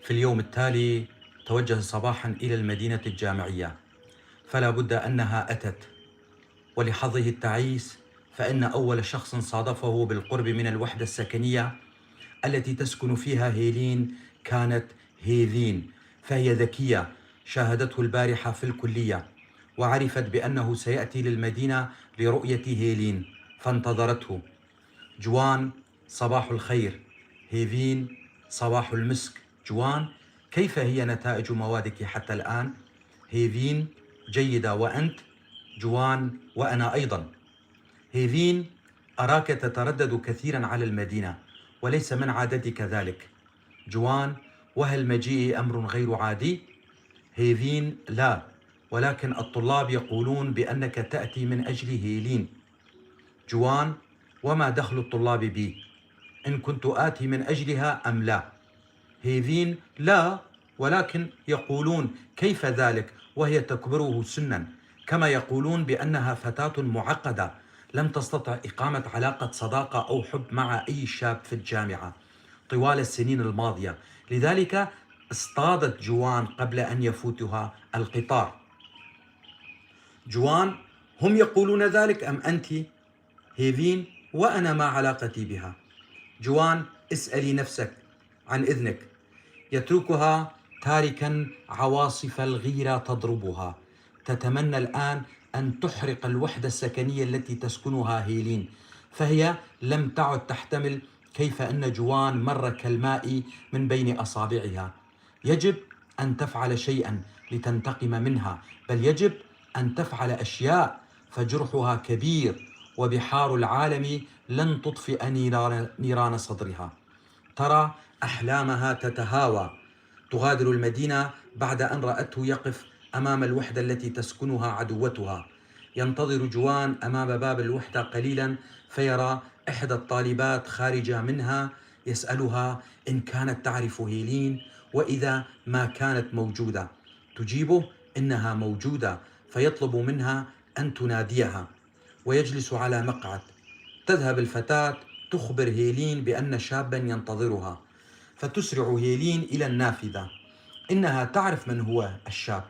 في اليوم التالي توجه صباحا إلى المدينة الجامعية، فلا بد أنها أتت. ولحظه التعيس فإن أول شخص صادفه بالقرب من الوحدة السكنية التي تسكن فيها هيلين كانت هيفين، فهي ذكية شاهدته البارحة في الكلية وعرفت بأنه سيأتي للمدينة لرؤية هيلين فانتظرته. جوان: صباح الخير. هيفين: صباح المسك. جوان: كيف هي نتائج موادك حتى الآن؟ هيفين: جيدة، وأنت؟ جوان: وأنا أيضا. هيفين: أراك تتردد كثيرا على المدينة وليس من عادتك ذلك. جوان: وهل مجيئي أمر غير عادي؟ هيفين: لا، ولكن الطلاب يقولون بأنك تأتي من أجل هيلين. جوان: وما دخل الطلاب بي؟ إن كنت آتي من أجلها أم لا؟ هيفين: لا، ولكن يقولون كيف ذلك وهي تكبره سنا، كما يقولون بأنها فتاة معقدة لم تستطع إقامة علاقة صداقة أو حب مع أي شاب في الجامعة طوال السنين الماضية، لذلك اصطادت جوان قبل أن يفوتها القطار. جوان: هم يقولون ذلك أم أنت؟ هيفين: وأنا ما علاقتي بها. جوان: اسألي نفسك عن إذنك. يتركها تاركا عواصف الغيرة تضربها، تتمنى الآن أن تحرق الوحدة السكنية التي تسكنها هيلين، فهي لم تعد تحتمل كيف أن جوان مر كالماء من بين أصابعها. يجب أن تفعل شيئا لتنتقم منها، بل يجب أن تفعل أشياء، فجرحها كبير وبحار العالم لن تطفئ نيران صدرها. ترى أحلامها تتهاوى، تغادر المدينة بعد أن رأته يقف أمام الوحدة التي تسكنها عدوتها. ينتظر جوان أمام باب الوحدة قليلا فيرى إحدى الطالبات خارجة منها، يسألها إن كانت تعرف هيلين وإذا ما كانت موجودة. تجيبه إنها موجودة، فيطلب منها أن تناديها ويجلس على مقعد. تذهب الفتاة تخبر هيلين بأن شابا ينتظرها، فتسرع هيلين إلى النافذة. إنها تعرف من هو الشاب،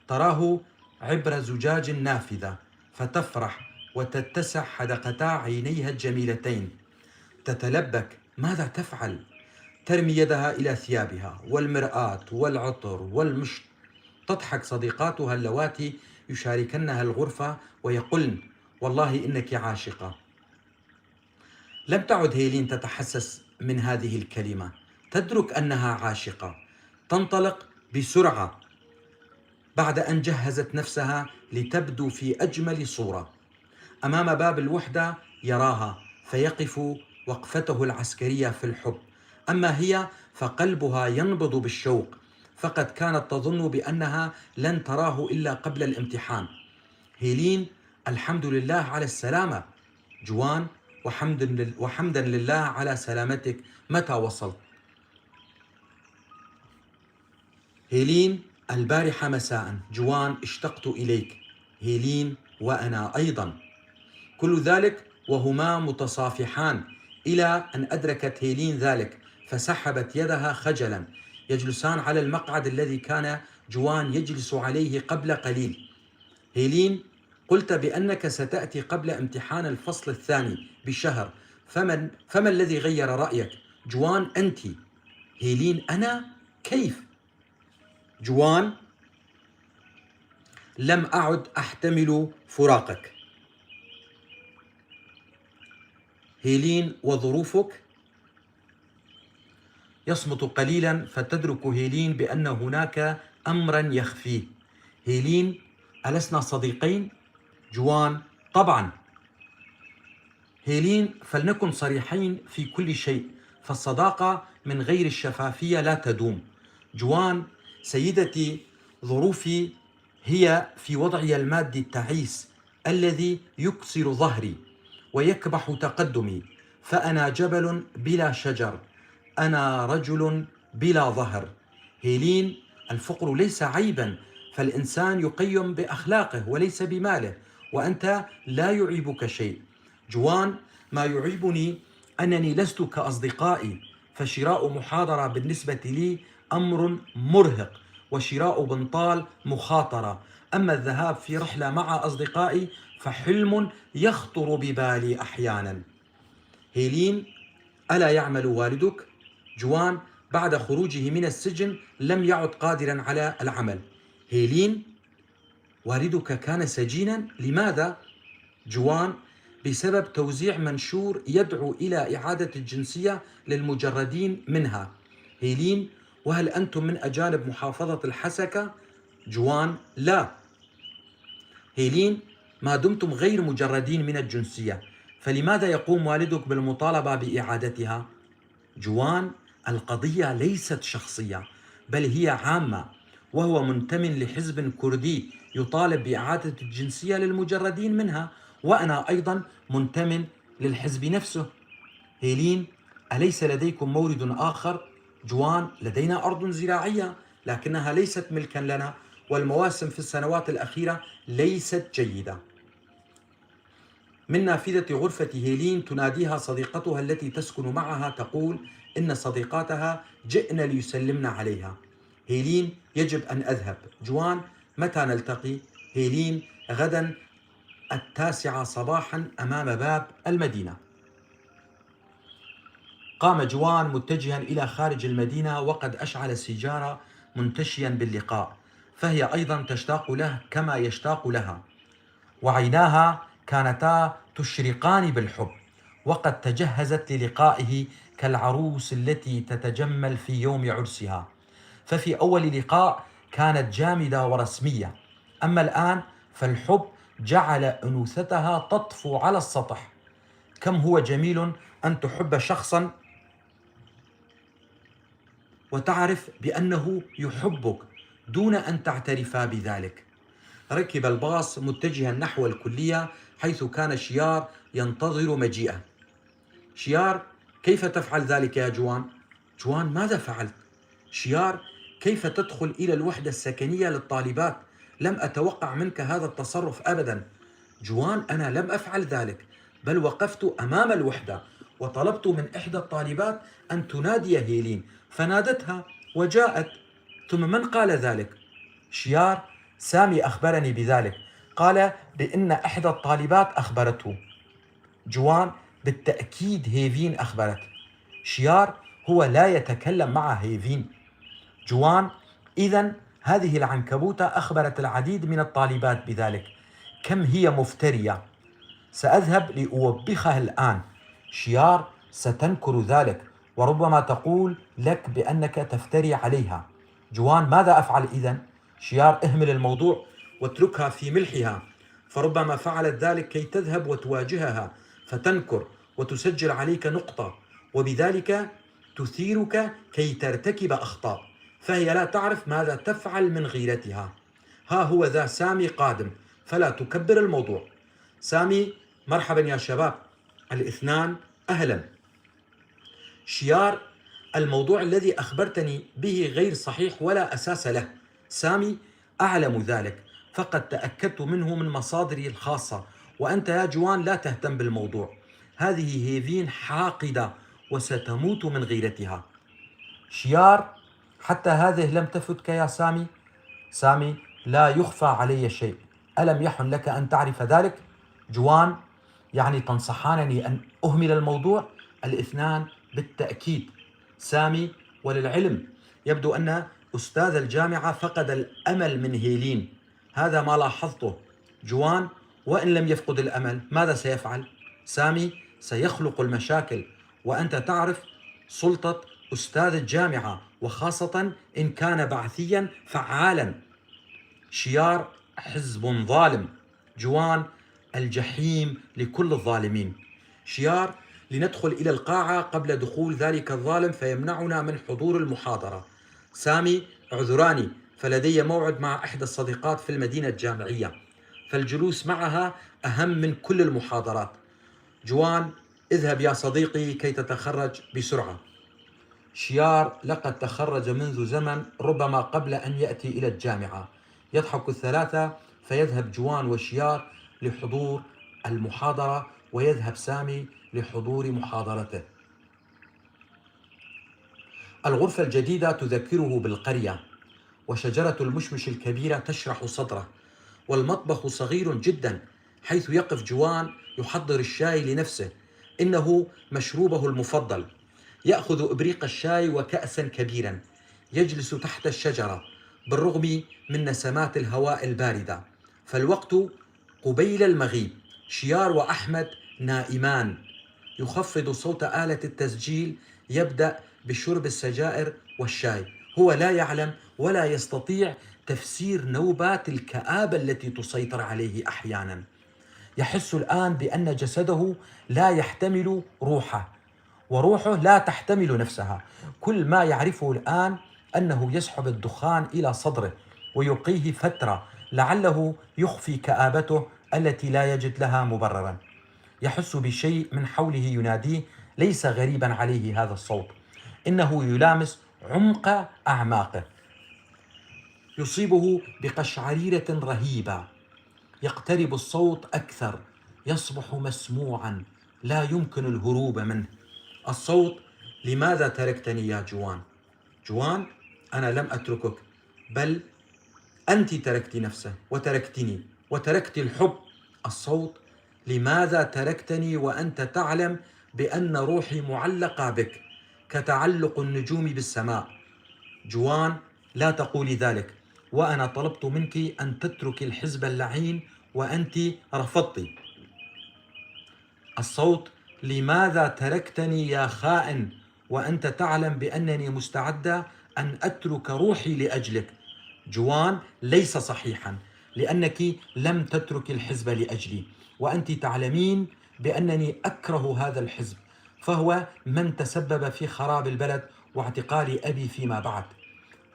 تراه عبر زجاج النافذة، فتفرح وتتسع حدقتا عينيها الجميلتين. تتلبك، ماذا تفعل؟ ترمي يدها إلى ثيابها والمرآة والعطر والمشط. تضحك صديقاتها اللواتي يشاركنها الغرفة ويقولن: والله إنك عاشقة. لم تعد هيلين تتحسس من هذه الكلمة، تدرك أنها عاشقة. تنطلق بسرعة بعد أن جهزت نفسها لتبدو في أجمل صورة. أمام باب الوحدة يراها فيقف وقفته العسكرية في الحب، أما هي فقلبها ينبض بالشوق، فقد كانت تظن بأنها لن تراه إلا قبل الامتحان. هيلين: الحمد لله على السلامة. جوان: وحمدا لله على سلامتك، متى وصلت؟ هيلين: البارحة مساء. جوان: اشتقت إليك. هيلين: وأنا أيضا. كل ذلك وهما متصافحان، إلى أن أدركت هيلين ذلك فسحبت يدها خجلا. يجلسان على المقعد الذي كان جوان يجلس عليه قبل قليل. هيلين: قلت بأنك ستأتي قبل امتحان الفصل الثاني بشهر، فما الذي غير رأيك؟ جوان: أنت. هيلين: أنا؟ كيف؟ جوان: لم أعد أحتمل فراقك. هيلين: وظروفك؟ يصمت قليلا فتدرك هيلين بأن هناك أمرا يخفيه. هيلين: ألسنا صديقين؟ جوان: طبعا. هيلين: فلنكن صريحين في كل شيء، فالصداقة من غير الشفافية لا تدوم. جوان: سيدتي، ظروفي هي في وضعي المادي التعيس الذي يكسر ظهري ويكبح تقدمي، فأنا جبل بلا شجر، أنا رجل بلا ظهر. هيلين: الفقر ليس عيبا، فالإنسان يقيم بأخلاقه وليس بماله، وأنت لا يعيبك شيء. جوان: ما يعيبني أنني لست كأصدقائي، فشراء محاضرة بالنسبة لي أمر مرهق، وشراء بنطال مخاطرة، أما الذهاب في رحلة مع أصدقائي فحلم يخطر ببالي أحيانا. هيلين: ألا يعمل والدك؟ جوان: بعد خروجه من السجن لم يعد قادرا على العمل. هيلين: والدك كان سجينا، لماذا؟ جوان: بسبب توزيع منشور يدعو إلى إعادة الجنسية للمجردين منها. هيلين: وهل أنتم من أجانب محافظة الحسكة؟ جوان: لا. هيلين: ما دمتم غير مجردين من الجنسية فلماذا يقوم والدك بالمطالبة بإعادتها؟ جوان: القضية ليست شخصية بل هي عامة، وهو منتمٍ لحزب كردي يطالب بإعادة الجنسية للمجردين منها، وأنا أيضا منتمٍ للحزب نفسه. هيلين: أليس لديكم مورد آخر؟ جوان: لدينا أرض زراعية لكنها ليست ملكا لنا، والمواسم في السنوات الأخيرة ليست جيدة. من نافذة غرفة هيلين تناديها صديقتها التي تسكن معها، تقول إن صديقاتها جئن ليسلمن عليها. هيلين: يجب أن أذهب. جوان: متى نلتقي؟ هيلين: غدا 9 صباحا أمام باب المدينة. قام جوان متجها إلى خارج المدينة وقد أشعل السيجارة منتشيا باللقاء، فهي أيضا تشتاق له كما يشتاق لها، وعيناها كانتا تشرقان بالحب، وقد تجهزت للقائه كالعروس التي تتجمل في يوم عرسها. ففي أول لقاء كانت جامدة ورسمية، أما الآن فالحب جعل أنوثتها تطفو على السطح. كم هو جميل أن تحب شخصا وتعرف بأنه يحبك دون أن تعترف بذلك. ركب الباص متجها نحو الكلية حيث كان شيار ينتظر مجيئه. شيار: كيف تفعل ذلك يا جوان؟ جوان: ماذا فعلت؟ شيار: كيف تدخل إلى الوحدة السكنية للطالبات؟ لم أتوقع منك هذا التصرف أبدا. جوان: أنا لم أفعل ذلك، بل وقفت أمام الوحدة وطلبت من إحدى الطالبات أن تنادي هيلين فنادتها وجاءت. ثم من قال ذلك؟ شيار: سامي أخبرني بذلك، قال بأن إحدى الطالبات أخبرته. جوان: بالتأكيد هيفين أخبرت. شيار: هو لا يتكلم مع هيفين. جوان: إذن هذه العنكبوتة أخبرت العديد من الطالبات بذلك، كم هي مفترية. سأذهب لأوبخها الآن. شيار: ستنكر ذلك وربما تقول لك بأنك تفتري عليها. جوان: ماذا أفعل إذن؟ شيار: اهمل الموضوع واتركها في ملحها، فربما فعلت ذلك كي تذهب وتواجهها فتنكر وتسجل عليك نقطة، وبذلك تثيرك كي ترتكب أخطاء، فهي لا تعرف ماذا تفعل من غيرتها. ها هو ذا سامي قادم، فلا تكبر الموضوع. سامي: مرحبا يا شباب. الاثنان: أهلا. شيار: الموضوع الذي أخبرتني به غير صحيح ولا أساس له. سامي: أعلم ذلك، فقد تأكدت منه من مصادري الخاصة، وأنت يا جوان لا تهتم بالموضوع. هذه هيفين حاقدة وستموت من غيرتها. شيار: حتى هذه لم تفتك يا سامي؟ سامي: لا يخفى علي شيء، ألم يحن لك أن تعرف ذلك؟ جوان: يعني تنصحانني أن أهمل الموضوع؟ الاثنان: بالتأكيد. سامي: وللعلم يبدو أن أستاذ الجامعة فقد الأمل من هيلين، هذا ما لاحظته. جوان: وإن لم يفقد الأمل ماذا سيفعل؟ سامي: سيخلق المشاكل، وأنت تعرف سلطة أستاذ الجامعة، وخاصة إن كان بعثيا فعالا. شيار: حزب ظالم. جوان: الجحيم لكل الظالمين. شيار: لندخل إلى القاعة قبل دخول ذلك الظالم فيمنعنا من حضور المحاضرة. سامي: اعذراني، فلدي موعد مع إحدى الصديقات في المدينة الجامعية، فالجلوس معها أهم من كل المحاضرات. جوان: اذهب يا صديقي كي تتخرج بسرعة. شيار: لقد تخرج منذ زمن، ربما قبل أن يأتي إلى الجامعة. يضحك الثلاثة، فيذهب جوان وشيار لحضور المحاضرة، ويذهب سامي لحضور محاضرته. الغرفة الجديدة تذكره بالقرية، وشجرة المشمش الكبيرة تشرح صدره، والمطبخ صغير جدا حيث يقف جوان يحضر الشاي لنفسه، إنه مشروبه المفضل. يأخذ إبريق الشاي وكأسا كبيرا، يجلس تحت الشجرة بالرغم من نسمات الهواء الباردة. فالوقت قبيل المغيب، شيار وأحمد نائمان. يخفض صوت آلة التسجيل، يبدأ بشرب السجائر والشاي. هو لا يعلم ولا يستطيع تفسير نوبات الكآبة التي تسيطر عليه أحيانا. يحس الآن بأن جسده لا يحتمل روحه، وروحه لا تحتمل نفسها. كل ما يعرفه الآن أنه يسحب الدخان إلى صدره ويبقيه فترة لعله يخفي كآبته التي لا يجد لها مبررا. يحس بشيء من حوله يناديه، ليس غريبا عليه هذا الصوت، إنه يلامس عمق أعماقه، يصيبه بقشعريرة رهيبة. يقترب الصوت أكثر، يصبح مسموعا، لا يمكن الهروب منه. الصوت: لماذا تركتني يا جوان؟ جوان: أنا لم أتركك، بل أنت تركت نفسه وتركتني وتركت الحب. الصوت: لماذا تركتني وأنت تعلم بأن روحي معلقة بك كتعلق النجوم بالسماء؟ جوان: لا تقولي ذلك، وأنا طلبت منك أن تتركي الحزب اللعين وأنت رفضت. الصوت: لماذا تركتني يا خائن وأنت تعلم بأنني مستعدة أن أترك روحي لأجلك؟ جوان: ليس صحيحا، لأنك لم تترك الحزب لأجلي، وأنت تعلمين بأنني أكره هذا الحزب، فهو من تسبب في خراب البلد واعتقال أبي فيما بعد.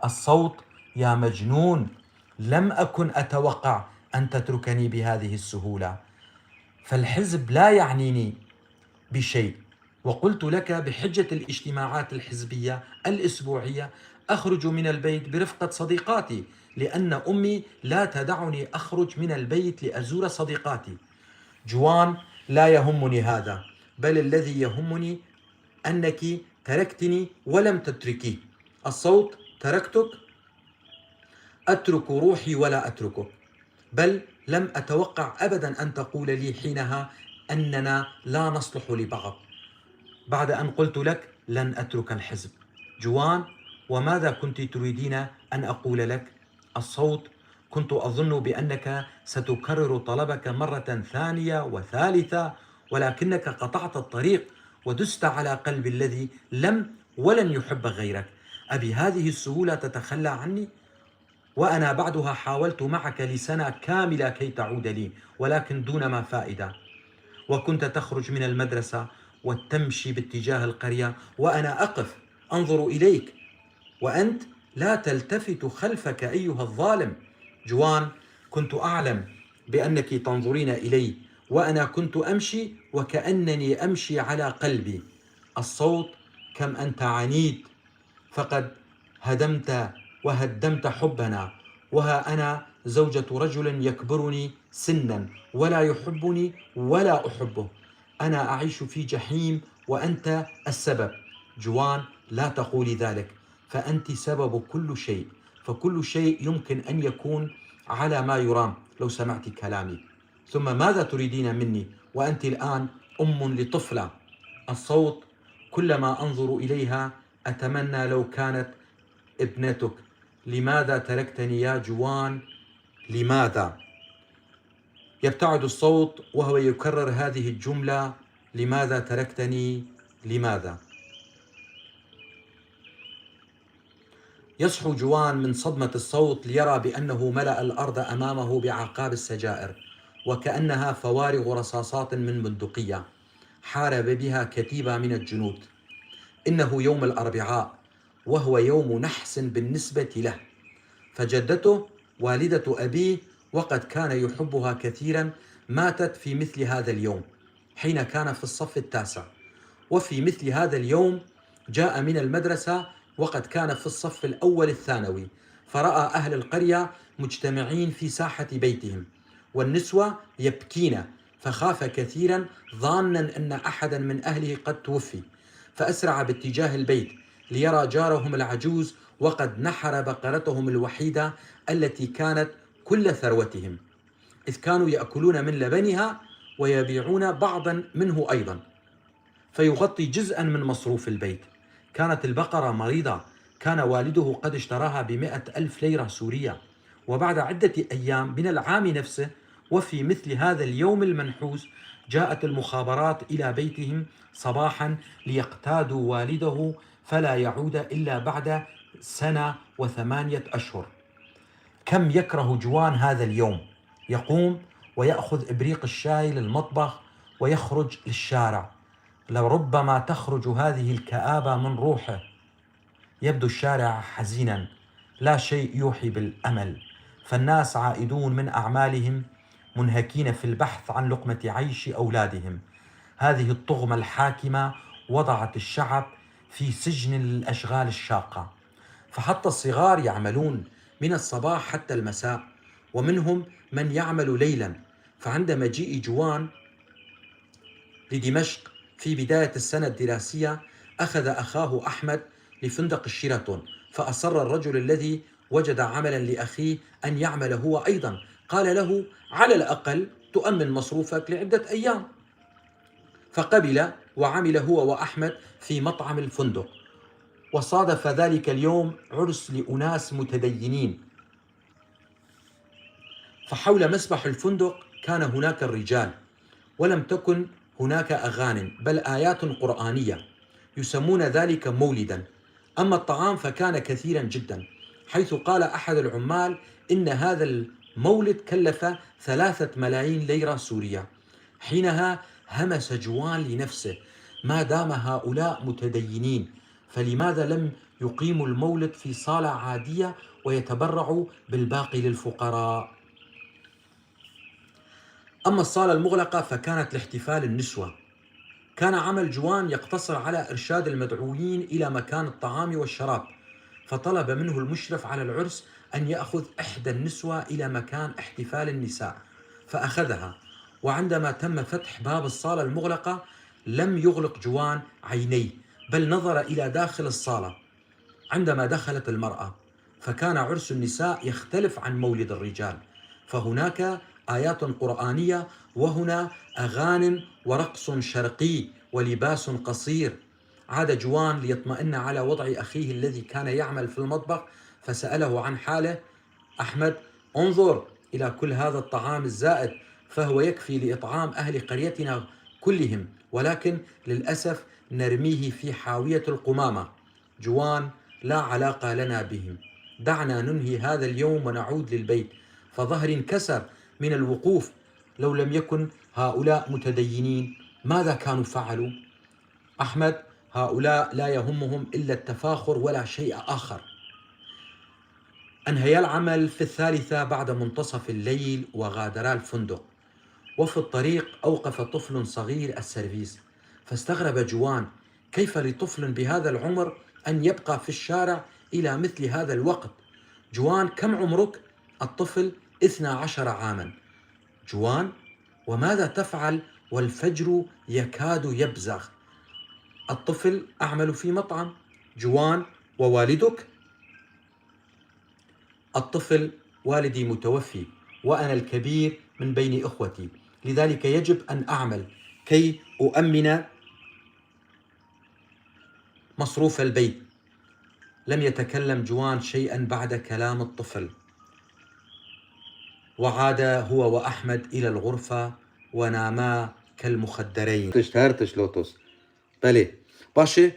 الصوت: يا مجنون، لم أكن أتوقع أن تتركني بهذه السهولة، فالحزب لا يعنيني بشيء، وقلت لك بحجة الاجتماعات الحزبية الأسبوعية أخرج من البيت برفقة صديقاتي، لأن أمي لا تدعني أخرج من البيت لأزور صديقاتي. جوان: لا يهمني هذا، بل الذي يهمني أنك تركتني ولم تتركي. الصوت: تركتك؟ أترك روحي ولا أتركك، بل لم أتوقع أبدا أن تقول لي حينها أننا لا نصلح لبعض بعد أن قلت لك لن أترك الحزب. جوان: وماذا كنت تريدين أن أقول لك؟ الصوت: كنت أظن بأنك ستكرر طلبك مرة ثانية وثالثة، ولكنك قطعت الطريق ودست على قلبي الذي لم ولن يحب غيرك. أبي هذه السهولة تتخلى عني؟ وأنا بعدها حاولت معك لسنة كاملة كي تعود لي، ولكن دون ما فائدة. وكنت تخرج من المدرسة وتمشي باتجاه القرية، وأنا أقف أنظر إليك وأنت لا تلتفت خلفك أيها الظالم. جوان: كنت أعلم بأنك تنظرين إلي، وأنا كنت أمشي وكأنني أمشي على قلبي. الصوت: كم أنت عنيد، فقد هدمت وهدمت حبنا، وها أنا زوجة رجل يكبرني سنا ولا يحبني ولا أحبه. أنا أعيش في جحيم وأنت السبب. جوان: لا تقولي ذلك، فأنت سبب كل شيء، فكل شيء يمكن أن يكون على ما يرام لو سمعت كلامي. ثم ماذا تريدين مني وأنت الآن أم لطفلة؟ الصوت: كلما أنظر إليها أتمنى لو كانت ابنتك. لماذا تركتني يا جوان؟ لماذا؟ يبتعد الصوت وهو يكرر هذه الجملة: لماذا تركتني؟ لماذا؟ يصحو جوان من صدمة الصوت ليرى بأنه ملأ الأرض أمامه بعقاب السجائر، وكأنها فوارغ رصاصات من بندقية حارب بها كتيبة من الجنود. إنه يوم الأربعاء، وهو يوم نحس بالنسبة له، فجدته والدة أبيه وقد كان يحبها كثيرا ماتت في مثل هذا اليوم حين كان في الصف التاسع. وفي مثل هذا اليوم جاء من المدرسة وقد كان في الصف الأول الثانوي، فرأى أهل القرية مجتمعين في ساحة بيتهم والنسوة يبكين، فخاف كثيرا ظانا أن أحدا من أهله قد توفي، فأسرع باتجاه البيت ليرى جارهم العجوز وقد نحر بقرتهم الوحيدة التي كانت كل ثروتهم، إذ كانوا يأكلون من لبنها ويبيعون بعضا منه أيضا فيغطي جزءا من مصروف البيت. كانت البقرة مريضة، كان والده قد اشتراها ب100,000 ليرة سورية، وبعد عدة أيام من العام نفسه وفي مثل هذا اليوم المنحوس جاءت المخابرات إلى بيتهم صباحا ليقتادوا والده فلا يعود إلا بعد 1 و8 أشهر. كم يكره جوان هذا اليوم. يقوم ويأخذ إبريق الشاي للمطبخ ويخرج للشارع. لربما تخرج هذه الكآبة من روحه. يبدو الشارع حزينا، لا شيء يوحي بالأمل، فالناس عائدون من أعمالهم منهكين في البحث عن لقمة عيش أولادهم. هذه الطغمة الحاكمة وضعت الشعب في سجن الأشغال الشاقة، فحتى الصغار يعملون من الصباح حتى المساء، ومنهم من يعمل ليلا. فعند مجيء جوان لدمشق في بداية السنة الدراسية أخذ أخاه أحمد لفندق الشيراتون، فأصر الرجل الذي وجد عملا لأخيه أن يعمل هو أيضا. قال له: على الأقل تؤمن مصروفك لعدة أيام. فقبل وعمل هو وأحمد في مطعم الفندق. وصادف ذلك اليوم عرس لأناس متدينين، فحول مسبح الفندق كان هناك الرجال، ولم تكن هناك أغانم بل آيات قرآنية، يسمون ذلك مولدا. أما الطعام فكان كثيرا جدا، حيث قال أحد العمال إن هذا المولد كلف 3 ملايين ليرة سورية. حينها همس جوان لنفسه: ما دام هؤلاء متدينين فلماذا لم يقيموا المولد في صالة عادية ويتبرعوا بالباقي للفقراء؟ أما الصالة المغلقة فكانت لاحتفال النسوة. كان عمل جوان يقتصر على إرشاد المدعوين إلى مكان الطعام والشراب، فطلب منه المشرف على العرس أن يأخذ إحدى النسوة إلى مكان احتفال النساء، فأخذها. وعندما تم فتح باب الصالة المغلقة لم يغلق جوان عينيه، بل نظر إلى داخل الصالة عندما دخلت المرأة، فكان عرس النساء يختلف عن مولد الرجال، فهناك آيات قرآنية وهنا أغانم ورقص شرقي ولباس قصير. عاد جوان ليطمئن على وضع أخيه الذي كان يعمل في المطبخ، فسأله عن حاله. أحمد: انظر إلى كل هذا الطعام الزائد، فهو يكفي لإطعام أهل قريتنا كلهم، ولكن للأسف نرميه في حاوية القمامة. جوان: لا علاقة لنا بهم، دعنا ننهي هذا اليوم ونعود للبيت. فظهري انكسر من الوقوف. لو لم يكن هؤلاء متدينين ماذا كانوا فعلوا؟ أحمد: هؤلاء لا يهمهم إلا التفاخر ولا شيء آخر. أنهيا العمل في 3 بعد منتصف الليل وغادرا الفندق. وفي الطريق أوقف طفل صغير السيرفيس، فاستغرب جوان: كيف لطفل بهذا العمر أن يبقى في الشارع إلى مثل هذا الوقت؟ جوان: كم عمرك؟ الطفل: 12 عاما. جوان: وماذا تفعل والفجر يكاد يبزغ؟ الطفل: أعمل في مطعم. جوان: ووالدك؟ الطفل: والدي متوفي وأنا الكبير من بين إخوتي، لذلك يجب أن أعمل كي أؤمن مصروف البيت. لم يتكلم جوان شيئا بعد كلام الطفل، وعاد هو وأحمد إلى الغرفة وناما كالمخدرين. هرتش لوتوس بله باشه